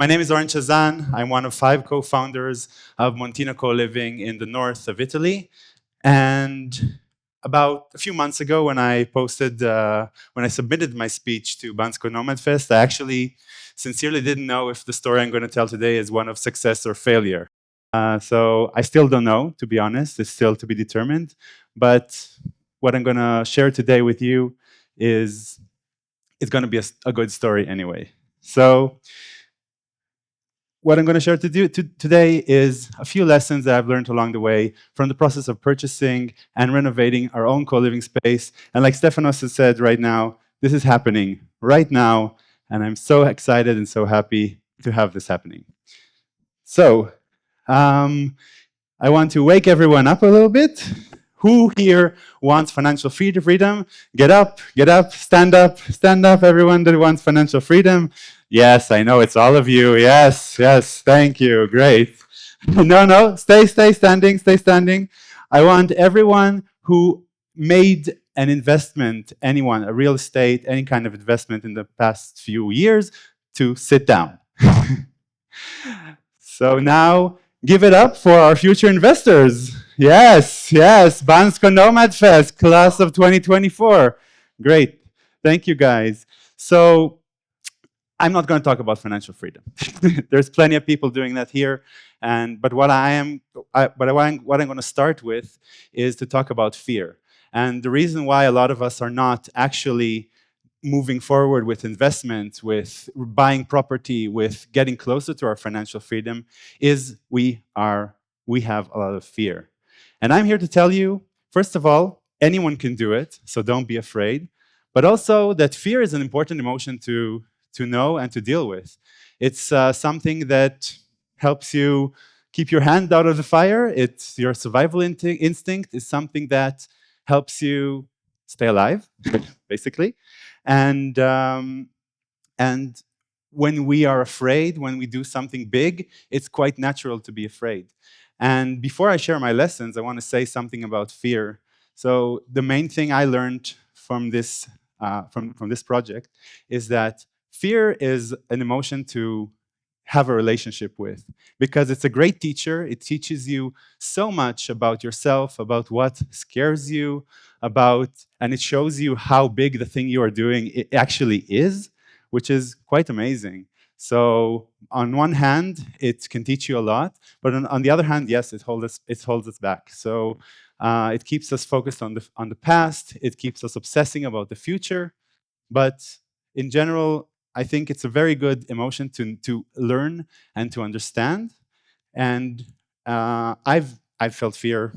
My name is Oren Chazan. I'm one of 5 co-founders of Montino Co-Living in the north of Italy. And about a few months ago, when I submitted my speech to Bansko Nomad Fest, I actually sincerely didn't know if the story I'm going to tell today is one of success or failure. So I still don't know, to be honest. It's still to be determined. But what I'm going to share today with you is it's going to be a good story anyway. So what I'm going to share today is a few lessons that I've learned along the way from the process of purchasing and renovating our own co-living space. And like Stefanos has said right now, this is happening right now, and I'm so excited and so happy to have this happening. So, I want to wake everyone up a little bit. Who here wants financial freedom? Get up, stand up, everyone that wants financial freedom. Yes, I know it's all of you. Yes, thank you, great. No, stay standing. I want everyone who made an investment, anyone, a real estate, any kind of investment in the past few years, to sit down. So now, give it up for our future investors. Yes, Bansko Nomad Fest, class of 2024. Great. Thank you, guys. So I'm not going to talk about financial freedom. There's plenty of people doing that here. But what I'm going to start with is to talk about fear. And the reason why a lot of us are not actually moving forward with investment, with buying property, with getting closer to our financial freedom, is we have a lot of fear. And I'm here to tell you, first of all, anyone can do it, so don't be afraid. But also that fear is an important emotion to know and to deal with. It's something that helps you keep your hand out of the fire. It's your survival instinct. It's something that helps you stay alive, basically. And when we are afraid, when we do something big, it's quite natural to be afraid. And before I share my lessons, I want to say something about fear. So the main thing I learned from this project is that fear is an emotion to have a relationship with, because it's a great teacher. It teaches you so much about yourself, about what scares you, and it shows you how big the thing you are doing it actually is, which is quite amazing. So on one hand, it can teach you a lot, but on the other hand, yes, it holds us back. So it keeps us focused on the past. It keeps us obsessing about the future. But in general, I think it's a very good emotion to learn and to understand. And I've felt fear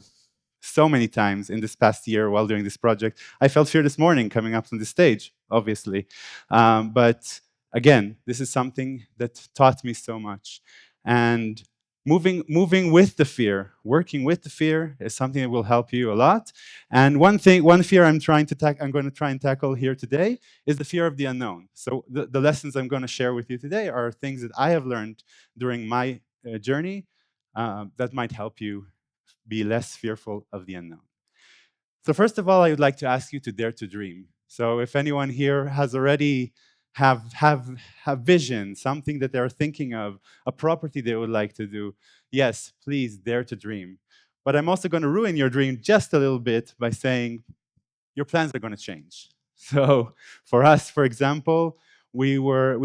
so many times in this past year while doing this project. I felt fear this morning coming up on the stage, obviously. But again, this is something that taught me so much. And moving with the fear, working with the fear is something that will help you a lot. And one fear I'm going to try and tackle here today is the fear of the unknown. So the lessons I'm going to share with you today are things that I have learned during my journey that might help you be less fearful of the unknown. So first of all, I would like to ask you to dare to dream. So if anyone here has already have vision, something that they're thinking of, a property they would like to do, yes, please dare to dream. But I'm also going to ruin your dream just a little bit by saying your plans are going to change. So for us, for example, we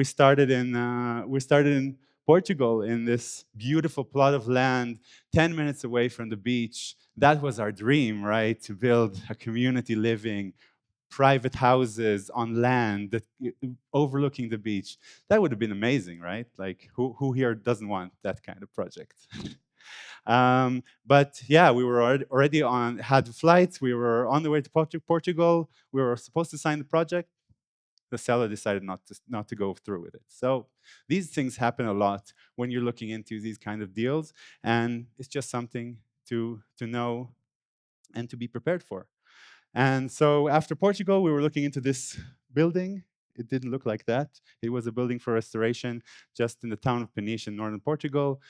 started in Portugal, in this beautiful plot of land 10 minutes away from the beach. That was our dream, right? To build a community living, private houses on land that overlooking the beach. That would have been amazing, right? Like who here doesn't want that kind of project? But yeah, we were already had flights. We were on the way to Portugal. We were supposed to sign the project. The seller decided not to go through with it. So these things happen a lot when you're looking into these kind of deals, and it's just something to know and to be prepared for. And so after Portugal, we were looking into this building. It didn't look like that. It was a building for restoration just in the town of Peniche in northern Portugal.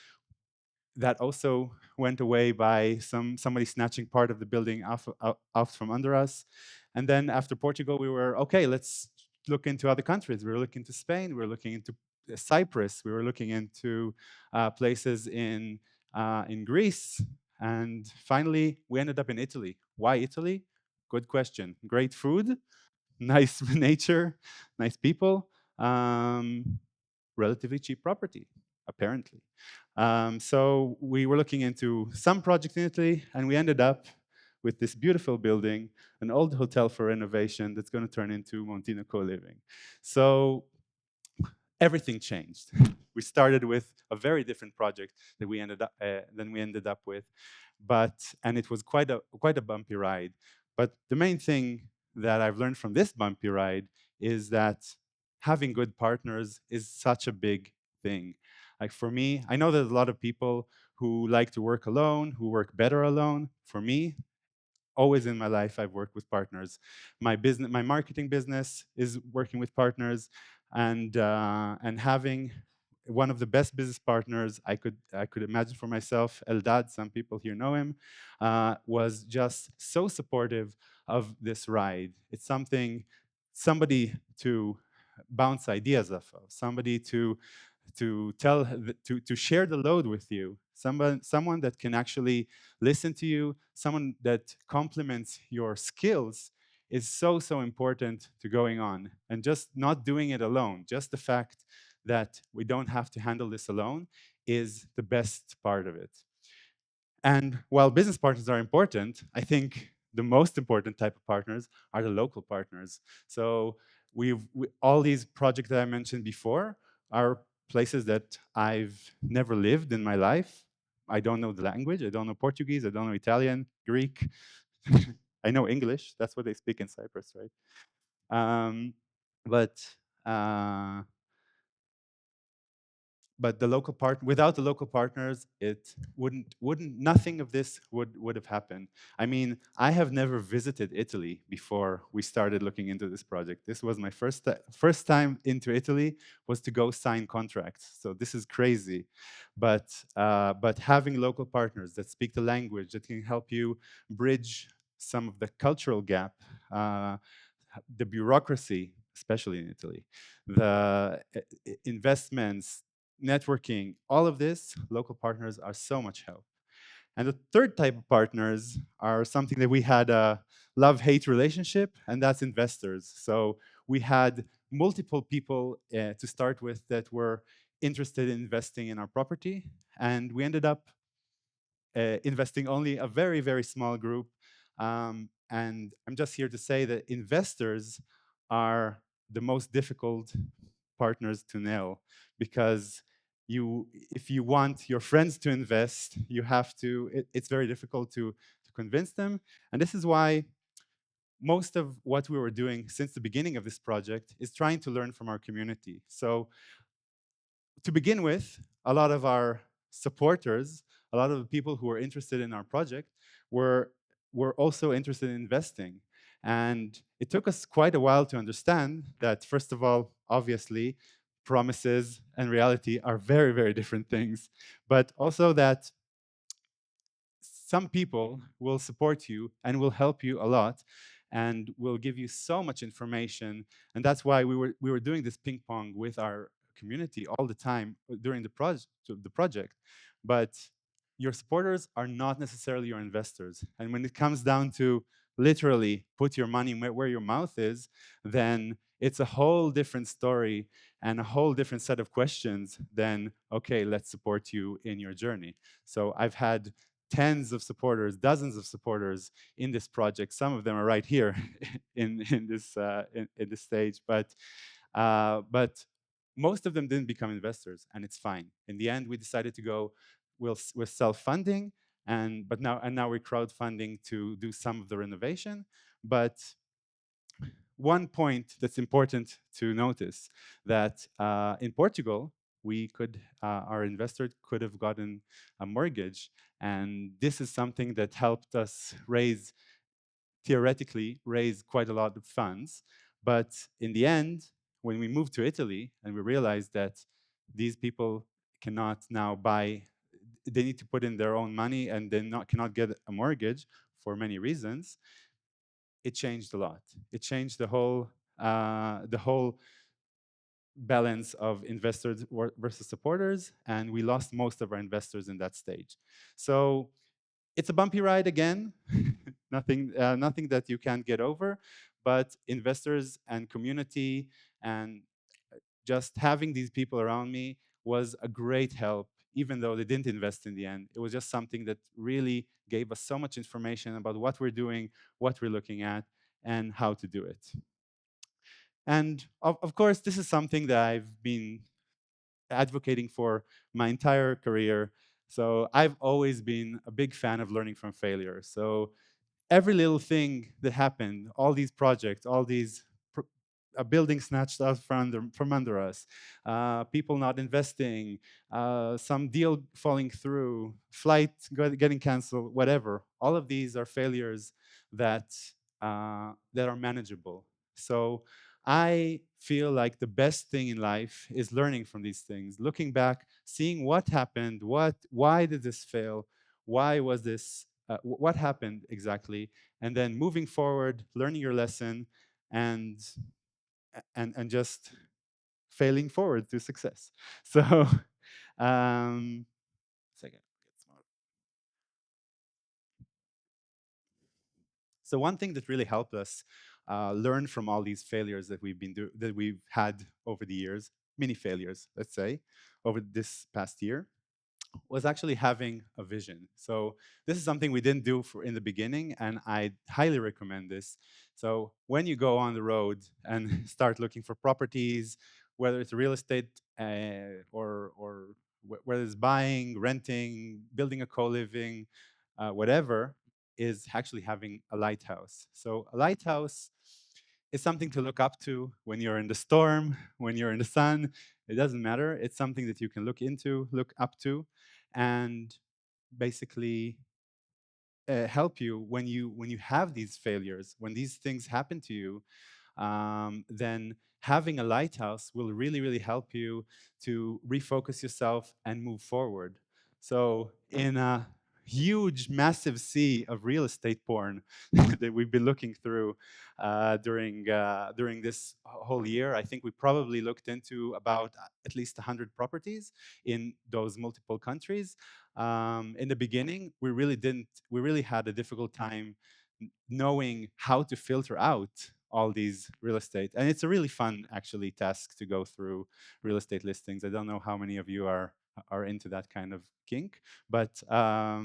That also went away by somebody snatching part of the building out from under us. And then after Portugal, we were, okay, let's look into other countries. We were looking to Spain, we were looking into Cyprus. We were looking into places in Greece, and finally we ended up in Italy. Why Italy? Good question. Great food, nice nature, nice people, relatively cheap property, apparently. So we were looking into some project in Italy, and we ended up with this beautiful building, an old hotel for renovation that's going to turn into Montino co-living. So everything changed. We started with a very different project that we ended up with, and it was quite a bumpy ride. But the main thing that I've learned from this bumpy ride is that having good partners is such a big thing. Like for me, I know there's a lot of people who like to work alone, who work better alone. For me, always in my life I've worked with partners. My marketing business is working with partners, and having one of the best business partners I could imagine for myself, Eldad, some people here know him, was just so supportive of this ride. It's somebody to bounce ideas off of, somebody to share the load with you, someone that can actually listen to you, someone that complements your skills is so important to going on, and just not doing it alone. Just the fact that we don't have to handle this alone is the best part of it. And while business partners are important, I think the most important type of partners are the local partners. So all these projects that I mentioned before are places that I've never lived in my life. I don't know the language. I don't know Portuguese. I don't know Italian, Greek. I know English. That's what they speak in Cyprus, right? But uh, but without the local partners, it wouldn't nothing of this would have happened. I mean, I have never visited Italy before we started looking into this project. This was my first time into Italy, was to go sign contracts. So this is crazy, but having local partners that speak the language, that can help you bridge some of the cultural gap, the bureaucracy, especially in Italy, the investments, networking, all of this, local partners are so much help. And the third type of partners are something that we had a love-hate relationship, and that's investors. So we had multiple people to start with that were interested in investing in our property, and we ended up investing only a very small group. And I'm just here to say that investors are the most difficult partners to nail, because if you want your friends to invest, you have to, it's very difficult to convince them. And this is why most of what we were doing since the beginning of this project is trying to learn from our community. So to begin with, a lot of our supporters, a lot of the people who were interested in our project were also interested in investing. And it took us quite a while to understand that, first of all, obviously, promises and reality are very different things, but also that some people will support you and will help you a lot and will give you so much information. And that's why we were doing this ping pong with our community all the time during the project. But your supporters are not necessarily your investors. And when it comes down to literally put your money where your mouth is, then it's a whole different story and a whole different set of questions than, okay, let's support you in your journey. So I've had tens of supporters, dozens of supporters in this project. Some of them are right here in this stage, but most of them didn't become investors, and it's fine. In the end, we decided to go with self-funding, and now we're crowdfunding to do some of the renovation. But one point that's important to notice, that in Portugal, our investor could have gotten a mortgage, and this is something that helped us theoretically raise quite a lot of funds. But in the end, when we moved to Italy and we realized that these people cannot now buy, they need to put in their own money and they cannot get a mortgage for many reasons, it changed a lot. It changed the whole balance of investors versus supporters, and we lost most of our investors in that stage. So it's a bumpy ride again, nothing that you can't get over, but investors and community and just having these people around me was a great help, even though they didn't invest in the end. It was just something that really gave us so much information about what we're doing, what we're looking at, and how to do it. And of course, this is something that I've been advocating for my entire career. So I've always been a big fan of learning from failure. So every little thing that happened, all these projects, all these a building snatched out from under us, people not investing, some deal falling through, flight getting canceled, whatever. All of these are failures that are manageable. So I feel like the best thing in life is learning from these things, looking back, seeing what happened, why did this fail, why was this, what happened exactly, and then moving forward, learning your lesson, and and just failing forward to success. So, um, second. So one thing that really helped us learn from all these failures that that we've had over the years, mini failures, let's say, over this past year, was actually having a vision. So this is something we didn't do in the beginning, and I highly recommend this. So when you go on the road and start looking for properties, whether it's real estate or whether it's buying, renting, building a co-living, whatever, is actually having a lighthouse. So a lighthouse is something to look up to when you're in the storm, when you're in the sun. It doesn't matter. It's something that you can look up to, and basically help you when you have these failures, when these things happen to you. Then having a lighthouse will really help you to refocus yourself and move forward. So in a huge, massive sea of real estate porn that we've been looking through during this whole year, I think we probably looked into about at least 100 properties in those multiple countries. In the beginning, we really had a difficult time knowing how to filter out all these real estate. And it's a really fun, actually, task to go through real estate listings. I don't know how many of you are into that kind of kink, but uh,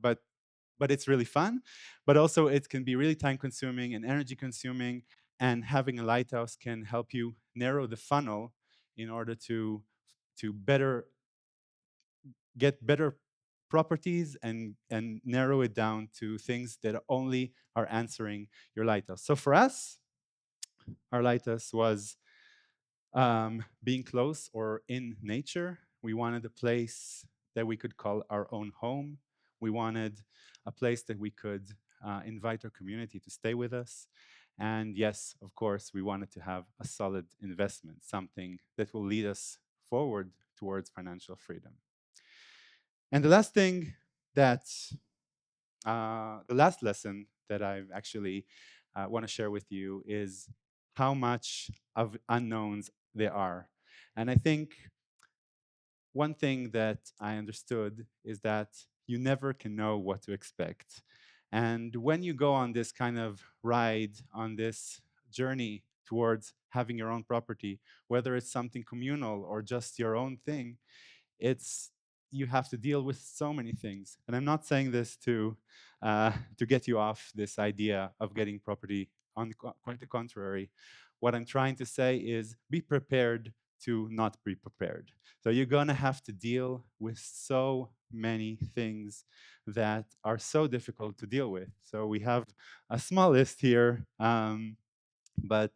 but but it's really fun. But also, it can be really time consuming and energy consuming. And having a lighthouse can help you narrow the funnel in order to get better properties and narrow it down to things that only are answering your lighthouse. So for us, our lighthouse was being close or in nature. We wanted a place that we could call our own home. We wanted a place that we could invite our community to stay with us. And yes, of course, we wanted to have a solid investment, something that will lead us forward towards financial freedom. And the last thing that, the last lesson that I actually want to share with you is how much of unknowns there are. And I think one thing that I understood is that you never can know what to expect. And when you go on this kind of ride, on this journey towards having your own property, whether it's something communal or just your own thing, it's you have to deal with so many things. And I'm not saying this to get you off this idea of getting property. Quite the contrary. What I'm trying to say is be prepared to not be prepared. So you're gonna have to deal with so many things that are so difficult to deal with. So we have a small list here, but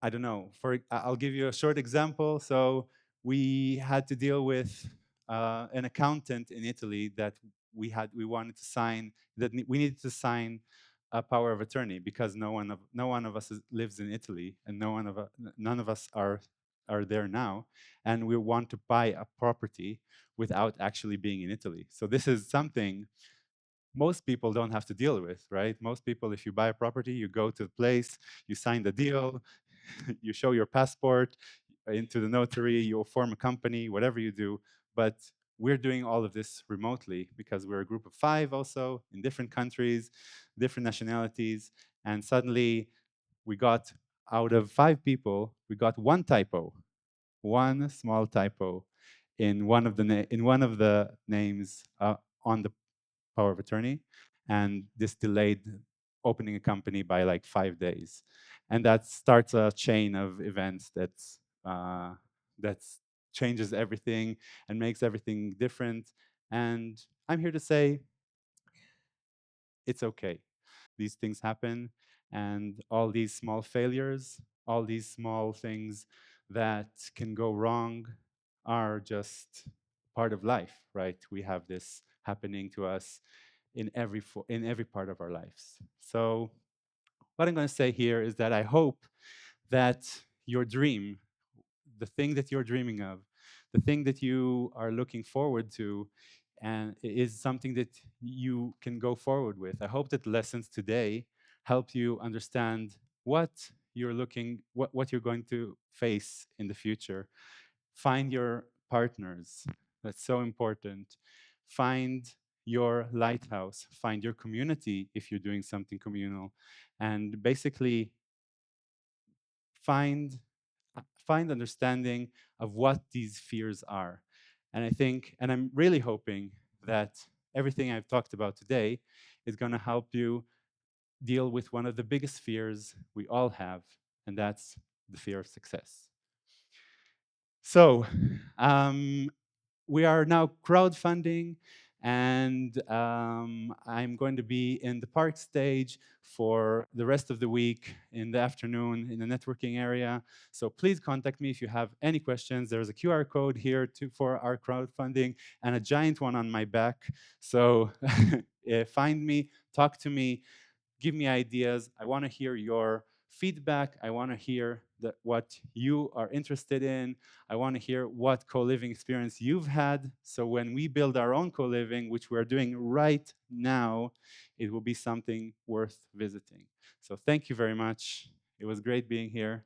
I don't know. I'll give you a short example. So we had to deal with an accountant in Italy that we wanted to sign we needed to sign a power of attorney because no one of us lives in Italy, and none of us are there now, and we want to buy a property without actually being in Italy. So this is something most people don't have to deal with, right? Most people, if you buy a property, you go to the place, you sign the deal, you show your passport into the notary, you'll form a company, whatever you do. But we're doing all of this remotely because we're a group of 5 also in different countries, different nationalities, and suddenly we got, out of 5 people, we got one typo, one small typo in one of the names on the power of attorney, and this delayed opening a company by like 5 days, and that starts a chain of events that's changes everything and makes everything different. And I'm here to say it's okay. These things happen, and all these small failures, all these small things that can go wrong are just part of life, right? We have this happening to us in every part of our lives. So what I'm going to say here is that I hope that your dream, the thing that you're dreaming of, the thing that you are looking forward to, and is something that you can go forward with. I hope that lessons today help you understand what what you're going to face in the future. Find your partners. That's so important. Find your lighthouse. Find your community if you're doing something communal. And basically find find understanding of what these fears are. And I think, and I'm really hoping that everything I've talked about today is going to help you deal with one of the biggest fears we all have, and that's the fear of success. So, we are now crowdfunding, and I'm going to be in the park stage for the rest of the week in the afternoon in the networking area. So please contact me if you have any questions. There's a QR code here for our crowdfunding and a giant one on my back. So find me, talk to me, give me ideas. I want to hear your feedback. I want to hear what you are interested in. I want to hear what co-living experience you've had. So when we build our own co-living, which we're doing right now, it will be something worth visiting. So thank you very much. It was great being here.